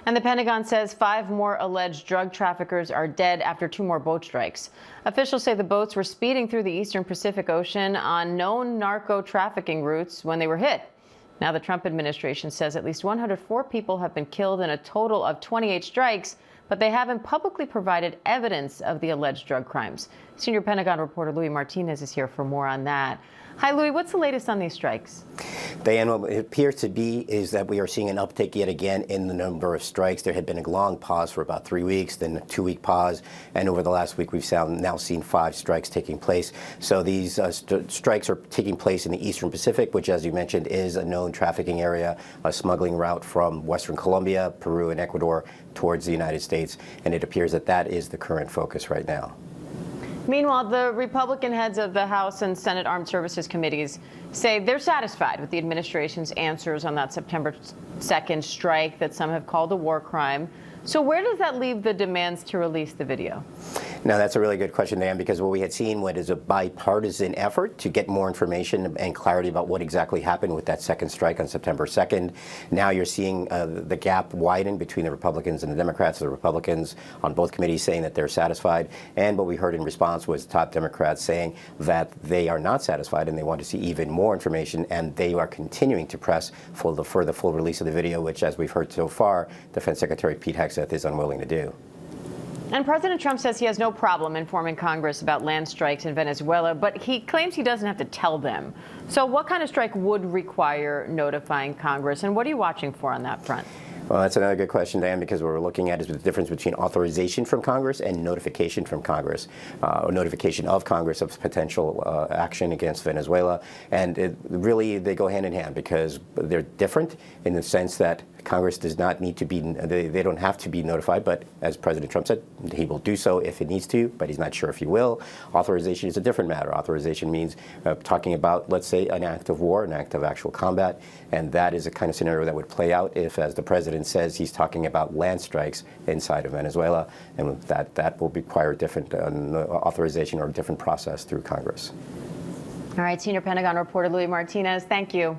And the Pentagon says 5 more alleged drug traffickers are dead after 2 more boat strikes. Officials say the boats were speeding through the eastern Pacific Ocean on known narco trafficking routes when they were hit. Now the Trump administration says at least 104 people have been killed in a total of 28 strikes, but they haven't publicly provided evidence of the alleged drug crimes. Senior Pentagon reporter Luis Martinez is here for more on that. Hi, Luis. What's the latest on these strikes? Diane, what it appears to be is that we are seeing an uptick yet again in the number of strikes. There had been a long pause for about 3 weeks, then a 2-week pause, and over the last week we've now seen 5 strikes taking place. So these strikes are taking place in the Eastern Pacific, which, as you mentioned, is a known trafficking area, a smuggling route from Western Colombia, Peru, and Ecuador towards the United States, and it appears that that is the current focus right now. Meanwhile, the Republican heads of the House and Senate Armed Services Committees say they're satisfied with the administration's answers on that September 2nd strike that some have called a war crime. So where does that leave the demands to release the video? Now, that's a really good question, Dan, because what we had seen is a bipartisan effort to get more information and clarity about what exactly happened with that second strike on September 2nd. Now you're seeing the gap widen between the Republicans and the Democrats. The Republicans on both committees saying that they're satisfied, and what we heard in response was top Democrats saying that they are not satisfied and they want to see even more information, and they are continuing to press for the full release of the video, which, as we've heard so far, Defense Secretary Pete Hegseth is unwilling to do. And President Trump says he has no problem informing Congress about land strikes in Venezuela, but he claims he doesn't have to tell them. So what kind of strike would require notifying Congress, and what are you watching for on that front? Well, that's another good question, Dan, because what we're looking at is the difference between authorization from Congress and notification from Congress, or notification of Congress of potential action against Venezuela. And really, they go hand in hand because they're different in the sense that Congress does not need to be, they don't have to be notified, but as President Trump said, he will do so if it needs to, but he's not sure if he will. Authorization is a different matter. Authorization means talking about, let's say, an act of war, an act of actual combat, and that is a kind of scenario that would play out if, as the President says, he's talking about land strikes inside of Venezuela, and that will require different authorization or a different process through Congress. All right, Senior Pentagon reporter Luis Martinez, thank you.